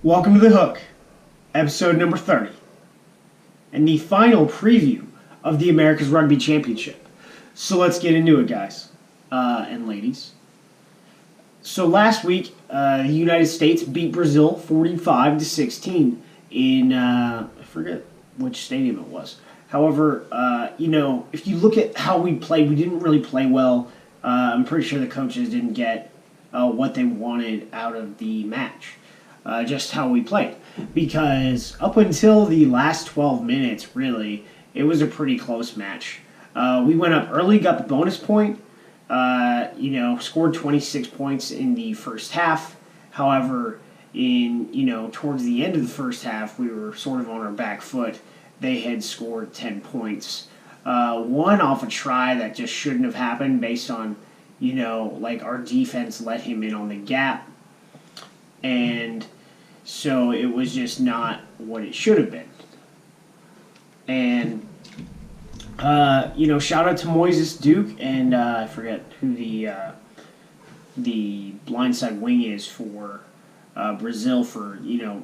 Welcome to The Hook, episode number 30, and the final preview of the America's Rugby Championship. So let's get into it, guys and ladies. So last week, the United States beat Brazil 45-16 in, I forget which stadium it was. However, if you look at how we played, we didn't really play well. I'm pretty sure the coaches didn't get what they wanted out of the match. Just how we played. Because up until the last 12 minutes, really, it was a pretty close match. We went up early, got the bonus point, scored 26 points in the first half. However, towards the end of the first half, we were sort of on our back foot. They had scored 10 points. One off a try that just shouldn't have happened based on, our defense let him in on the gap. And so it was just not what it should have been. And, shout out to Moises Duke, and I forget who the blindside wing is for Brazil for,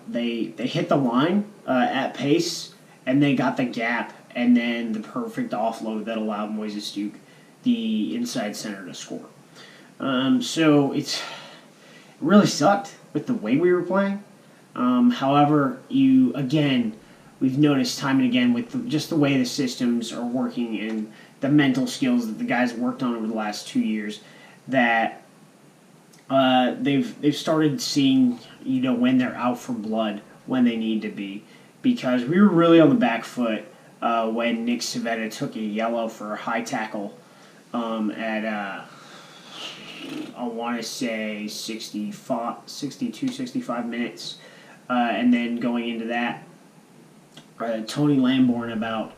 they hit the line at pace, and they got the gap, and then the perfect offload that allowed Moises Duke, the inside center, to score. So it really sucked with the way we were playing. However, we've noticed time and again with just the way the systems are working and the mental skills that the guys worked on over the last 2 years, that they've started seeing, when they're out for blood, when they need to be. Because we were really on the back foot when Nick Civetta took a yellow for a high tackle at I want to say 65 minutes. And then going into that, Tony Lamborn about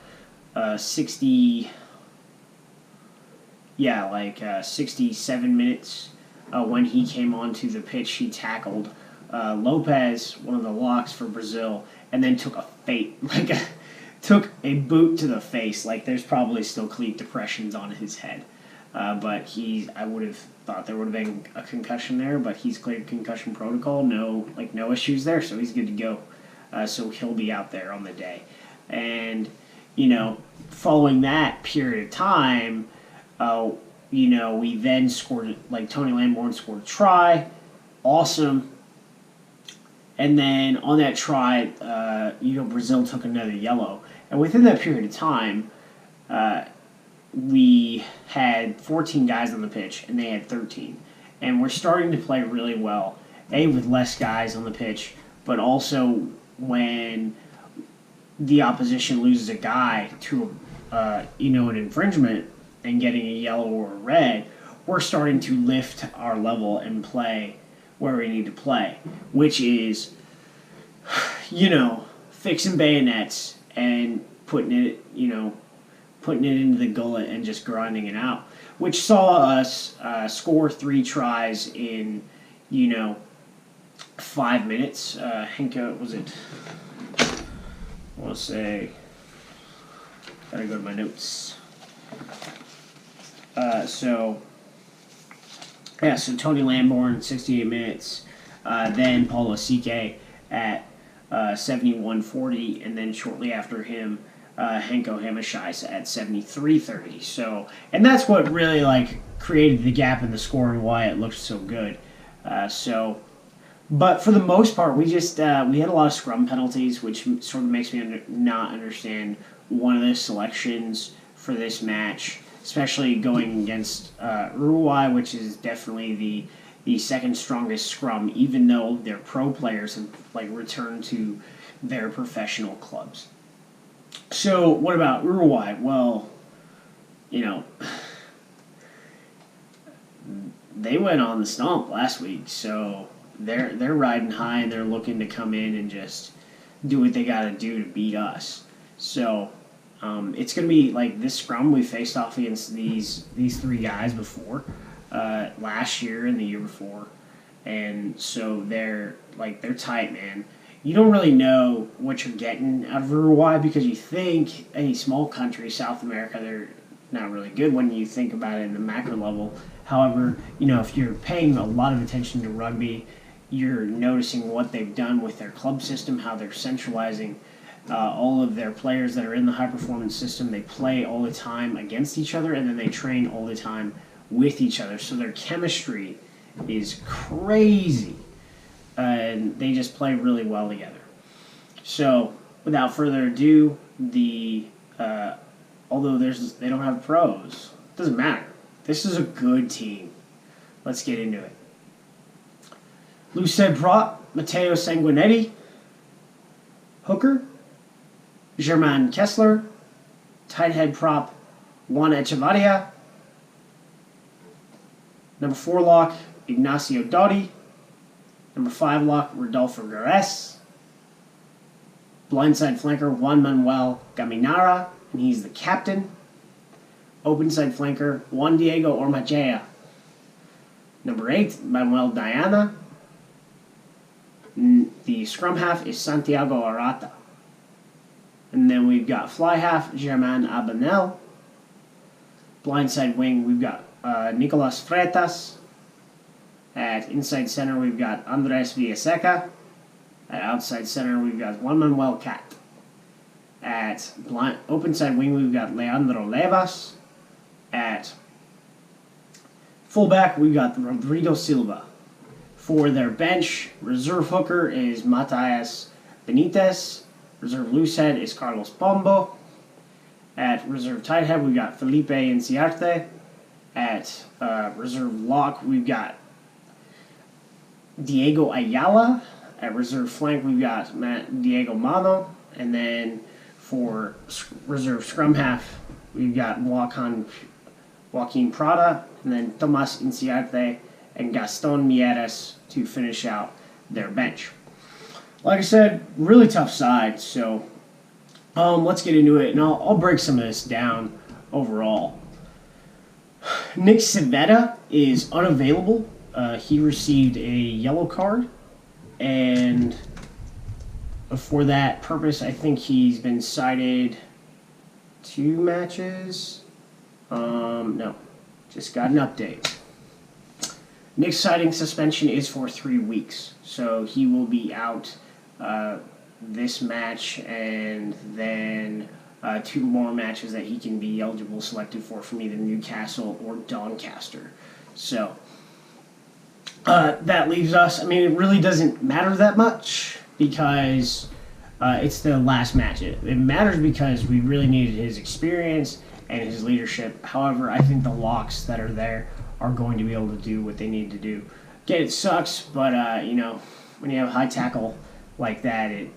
67 minutes when he came onto the pitch, he tackled Lopez, one of the locks for Brazil, and then took took a boot to the face. Like, there's probably still cleat depressions on his head. But I would have thought there would have been a concussion there, but he's cleared concussion protocol. No issues there, so he's good to go. So he'll be out there on the day. And, following that period of time, we then scored, Tony Lamborn scored a try. Awesome. And then on that try, Brazil took another yellow. And within that period of time, we had 14 guys on the pitch, and they had 13. And we're starting to play really well, with less guys on the pitch, but also when the opposition loses a guy to, an infringement and getting a yellow or a red, we're starting to lift our level and play where we need to play, which is, fixing bayonets and putting it into the gullet and just grinding it out, which saw us score 3 tries in, 5 minutes. Hanco, was it? I want to say, gotta go to my notes. So Tony Lamborn, 68 minutes. Then Paulo Sique at 71:40, and then shortly after him, Hanco Gemishuys at 73:30. So, and that's what really created the gap in the score and why it looked so good. But for the most part, we just we had a lot of scrum penalties, which sort of makes me not understand one of the selections for this match, especially going against Uruguay, which is definitely the second strongest scrum, even though their pro players have returned to their professional clubs. So what about Uruguay? Well, they went on the stomp last week, so they're riding high and they're looking to come in and just do what they got to do to beat us. So it's going to be this scrum. We faced off against these 3 guys before, last year and the year before, and so they're tight, man. You don't really know what you're getting out of Uruguay because you think a small country, South America, they're not really good when you think about it in the macro level. However, if you're paying a lot of attention to rugby, you're noticing what they've done with their club system, how they're centralizing all of their players that are in the high performance system. They play all the time against each other, and then they train all the time with each other. So their chemistry is crazy, and they just play really well together. So without further ado, although they don't have pros, it doesn't matter. This is a good team. Let's get into it. Loose head prop, Matteo Sanguinetti. Hooker, Germain Kessler. Tight head prop, Juan Echevarria. Number 4 lock, Ignacio Dotti. Number 5 lock, Rodolfo Gares. Blindside flanker, Juan Manuel Gaminara, and he's the captain. Open side flanker, Juan Diego Ormajea. Number 8, Manuel Diana. The scrum half is Santiago Arata. And then we've got fly half, Germain Abanel. Blindside wing, we've got Nicolas Freitas. At inside center, we've got Andres Villaseca. At outside center, we've got Juan Manuel Cat. At open side wing, we've got Leandro Levas. At fullback, we've got Rodrigo Silva. For their bench, reserve hooker is Matias Benitez. Reserve loosehead is Carlos Pombo. At reserve tight head, we've got Felipe Inciarte. At reserve lock, we've got Diego Ayala. At reserve flank, we've got Diego Mano. And then for reserve scrum half, we've got Joaquin Prada. And then Tomas Inciarte and Gaston Mieres to finish out their bench. Like I said, really tough side, so let's get into it, and I'll break some of this down overall. Nick Civetta is unavailable. He received a yellow card, and for that purpose, I think he's been cited 2 matches. No, just got an update. Nick's citing suspension is for 3 weeks, so he will be out this match and then 2 more matches that he can be eligible selected for from either Newcastle or Doncaster. So that leaves us, I mean, it really doesn't matter that much because it's the last match. It matters because we really needed his experience and his leadership. However, I think the locks that are there are going to be able to do what they need to do. Again, it sucks, but when you have a high tackle like that, it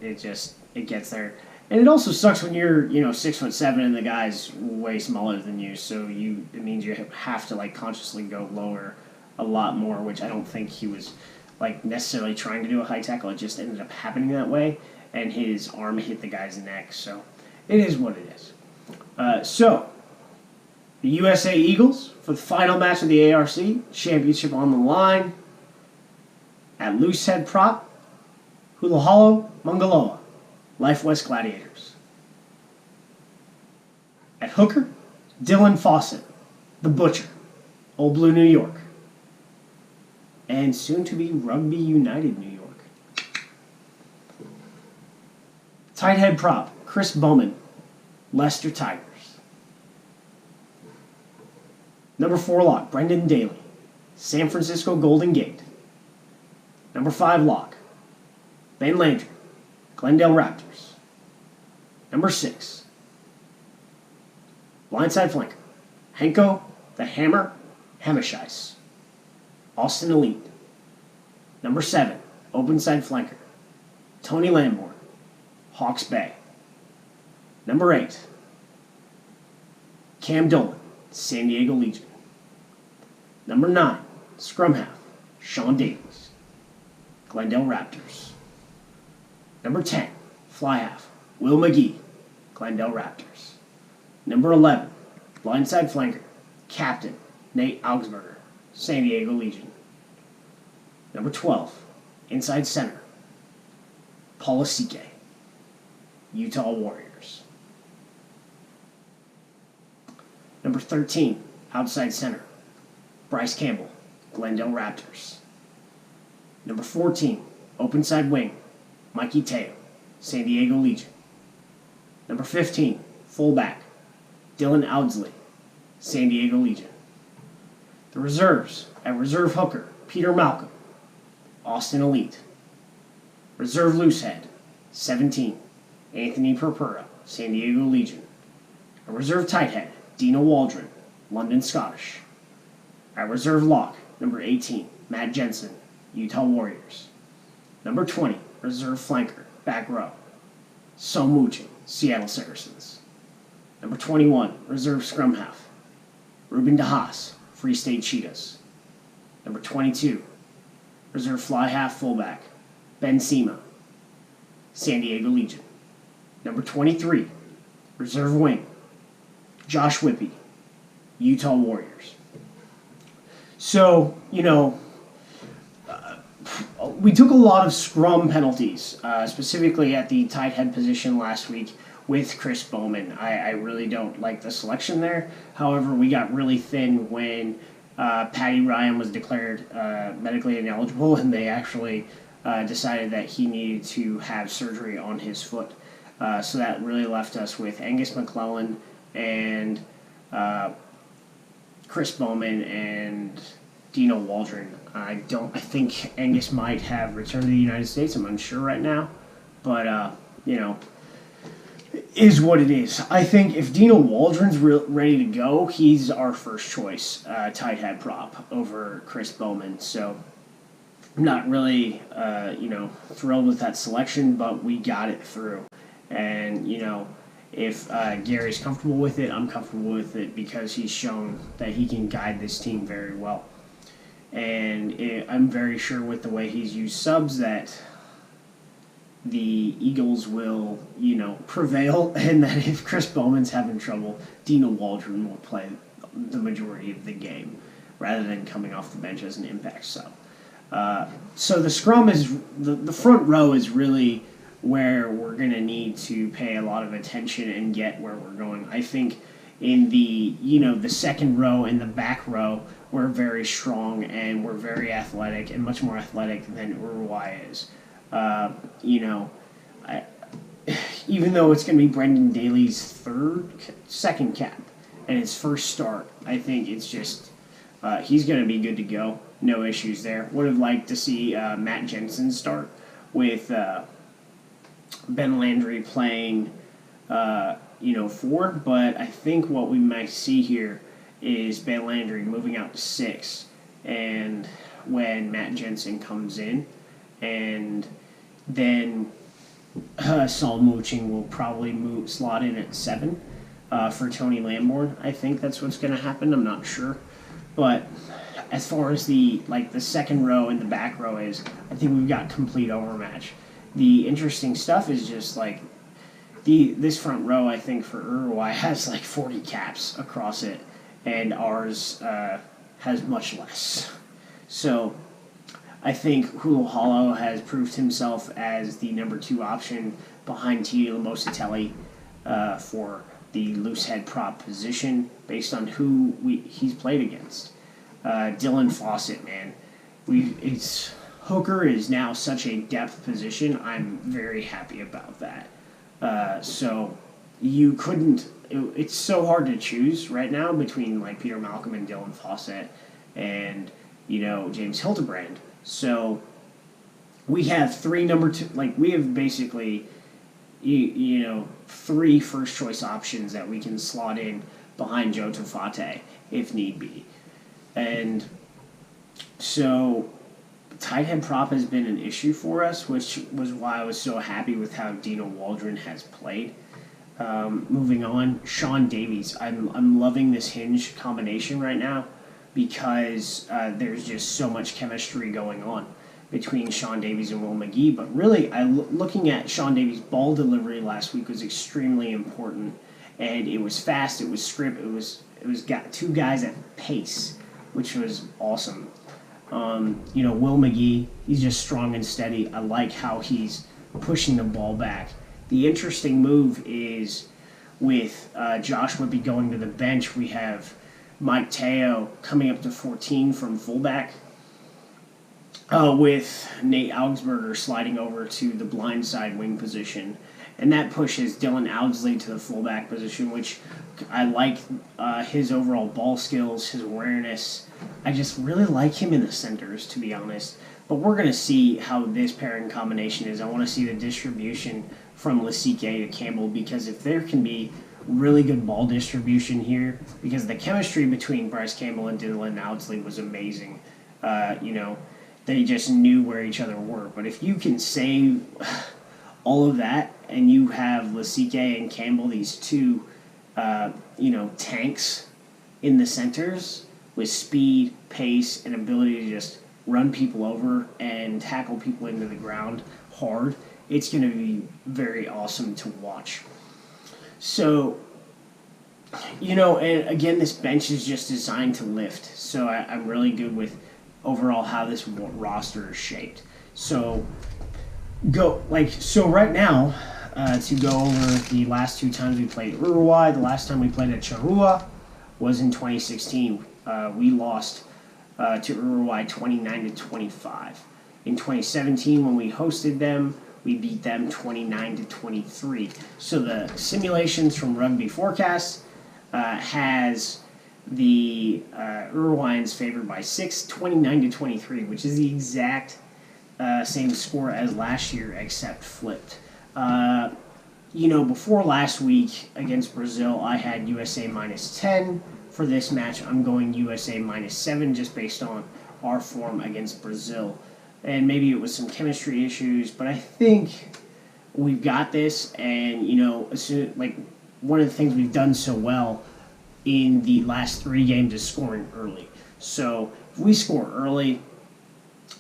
gets there. And it also sucks when you're 6'7" and the guy's way smaller than you. So it means you have to consciously go lower a lot more, which I don't think he was necessarily trying to do a high tackle. It just ended up happening that way, and his arm hit the guy's neck. So it is what it is. So the USA Eagles for the final match of the ARC Championship on the line. At loose head prop, Hulahalo Mangaloa, Life West Gladiators. At hooker, Dylan Fawcett, The Butcher, Old Blue New York. And soon to be Rugby United New York. Tight head prop, Chris Bowman, Leicester Tigers. Number 4 lock, Brendan Daly, San Francisco Golden Gate. Number 5 lock, Ben Landry, Glendale Raptors. Number 6, blindside flanker, Hanco the Hammer Gemishuys, Austin Elite. Number 7, open side flanker, Tony Lamborn, Hawke's Bay. Number 8, Cam Dolan, San Diego Legion. Number 9, scrum half, Shaun Davies, Glendale Raptors. Number 10, fly half, Will McGee, Glendale Raptors. Number 11, blindside flanker, captain, Nate Augspurger, San Diego Legion. Number 12, inside center, Paul Asike, Utah Warriors. Number 13, outside center, Bryce Campbell, Glendale Raptors. Number 14, open side wing, Mikey Teo, San Diego Legion. Number 15, fullback, Dylan Owdsley, San Diego Legion. The reserves, at reserve hooker, Peter Malcolm, Austin Elite. Reserve loosehead, 17, Anthony Purpura, San Diego Legion. A reserve tight head, Dina Waldron, London Scottish. At reserve lock, number 18, Matt Jensen, Utah Warriors. Number 20, reserve flanker, back row, Son Wooching, Seattle Saracens. Number 21, reserve scrum half, Ruben DeHaas, Free State Cheetahs. Number 22, reserve fly half fullback, Ben Sema, San Diego Legion. Number 23, reserve wing, Josh Whippy, Utah Warriors. So, we took a lot of scrum penalties, specifically at the tight head position last week with Chris Bowman. I really don't like the selection there. However, we got really thin when Paddy Ryan was declared medically ineligible, and they actually decided that he needed to have surgery on his foot. So that really left us with Angus McClellan and Chris Bowman and Dino Waldron. I think Angus might have returned to the United States. I'm unsure right now, but is what it is. I think if Dino Waldron's ready to go, he's our first choice tight head prop over Chris Bowman. So I'm not really thrilled with that selection, but we got it through. And if Gary's comfortable with it, I'm comfortable with it because he's shown that he can guide this team very well. And I'm very sure with the way he's used subs that the Eagles will, prevail, and that if Chris Bowman's having trouble, Dino Waldron will play the majority of the game rather than coming off the bench as an impact sub. So the scrum is, the front row is really where we're going to need to pay a lot of attention and get where we're going. I think in the, the second row and the back row, we're very strong and we're very athletic and much more athletic than Uruguay is. Even though it's going to be Brendan Daly's second cap and his first start, I think it's just he's going to be good to go. No issues there. Would have liked to see Matt Jensen start with Ben Landry playing 4, but I think what we might see here is Ben Landry moving out to 6, and when Matt Jensen comes in, and then Son Wooching will probably slot in at 7 for Tony Lamborn. I think that's what's going to happen. I'm not sure, but as far as the second row and the back row is, I think we've got complete overmatch. The interesting stuff is just this front row, I think, for Uruguay has 40 caps across it, and ours has much less. So I think Hulo Holo has proved himself as the number 2 option behind T. Lamosatelli for the loose head prop position based on who he's played against. Dylan Fawcett, man. Hooker is now such a depth position. I'm very happy about that. So you couldn't... It's so hard to choose right now between Peter Malcolm and Dylan Fawcett and, James Hildebrand. So we have 3 number 2... we have basically, 3 first choice options that we can slot in behind Joe Tafate if need be. And so tight head prop has been an issue for us, which was why I was so happy with how Dino Waldron has played. Moving on, Shaun Davies. I'm loving this hinge combination right now because there's just so much chemistry going on between Shaun Davies and Will McGee. But really, looking at Shaun Davies' ball delivery last week was extremely important, and it was fast. It was script. It was got 2 guys at pace, which was awesome. Will McGee, he's just strong and steady. I like how he's pushing the ball back. The interesting move is with Josh Whippy going to the bench, we have Mike Teo coming up to 14 from fullback. with Nate Augsburger sliding over to the blindside wing position. And that pushes Dylan Owdsley to the fullback position, which I like his overall ball skills, his awareness. I just really like him in the centers, to be honest. But we're going to see how this pairing combination is. I want to see the distribution from Lasike to Campbell, because if there can be really good ball distribution here, because the chemistry between Bryce Campbell and Dylan Owdsley was amazing. They just knew where each other were. But if you can save all of that and you have Lasike and Campbell, these two, tanks in the centers with speed, pace, and ability to just run people over and tackle people into the ground hard, it's going to be very awesome to watch. So, and again, this bench is just designed to lift. So I'm really good with overall how this roster is shaped. So right now, to go over the last two times we played Uruguay, the last time we played at Churrua was in 2016. We lost to Uruguay 29-25. In 2017, when we hosted them, we beat them 29-23. So the simulations from Rugby Forecast has the Uruguayans favored by 6, 29-23, which is the exact same score as last year, except flipped. Before last week against Brazil, I had USA -10. For this match, I'm going USA -7 just based on our form against Brazil. And maybe it was some chemistry issues, but I think we've got this. And, one of the things we've done so well in the last 3 games is scoring early. So if we score early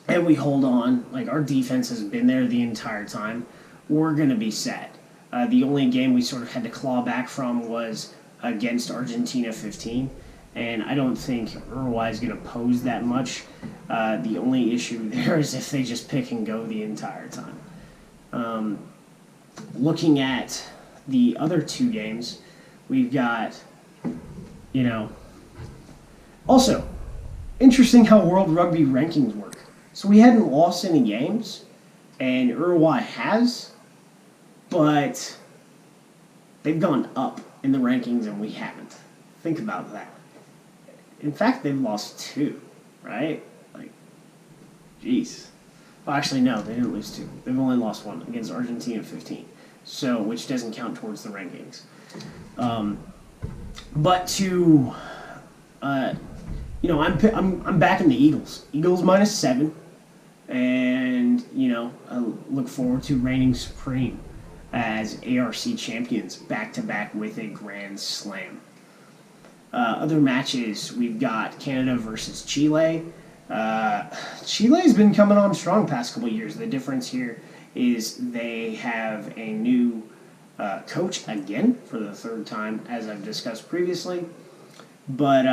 and we hold on, our defense has been there the entire time, we're going to be set. The only game we sort of had to claw back from was against Argentina 15, and I don't think Uruguay is going to pose that much. The only issue there is if they just pick and go the entire time. Looking at the other 2 games, we've got, also, interesting how World Rugby rankings work. So we hadn't lost any games, and Uruguay has, but they've gone up in the rankings and we haven't. Think about that. In fact, they've lost 2, right? Jeez. Well, actually, no, they didn't lose 2. They've only lost 1 against Argentina 15, so which doesn't count towards the rankings. But to, I'm backing the Eagles. Eagles -7, and I look forward to reigning supreme as ARC champions back-to-back with a Grand Slam. Other matches, we've got Canada versus Chile. Chile's been coming on strong past couple years. The difference here is they have a new coach again for the 3rd time, as I've discussed previously. But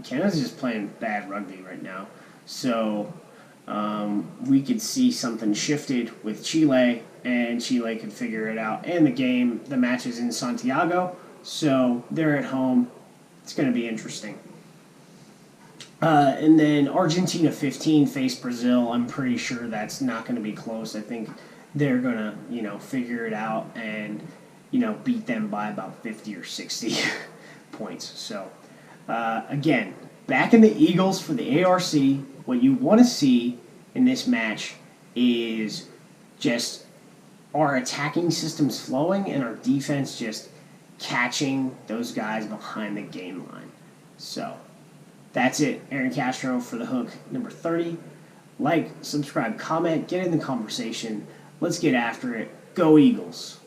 Canada's just playing bad rugby right now. So we could see something shifted with Chile, and Chile could figure it out. And the match is in Santiago, so they're at home. It's going to be interesting. And then Argentina 15 faced Brazil. I'm pretty sure that's not going to be close. I think they're going to, figure it out and, beat them by about 50 or 60 points. So, again, back in the Eagles for the ARC. What you want to see in this match is just our attacking systems flowing and our defense just catching those guys behind the game line. So, that's it. Aaron Castro for The Hook, number 30. Like, subscribe, comment, get in the conversation. Let's get after it. Go Eagles.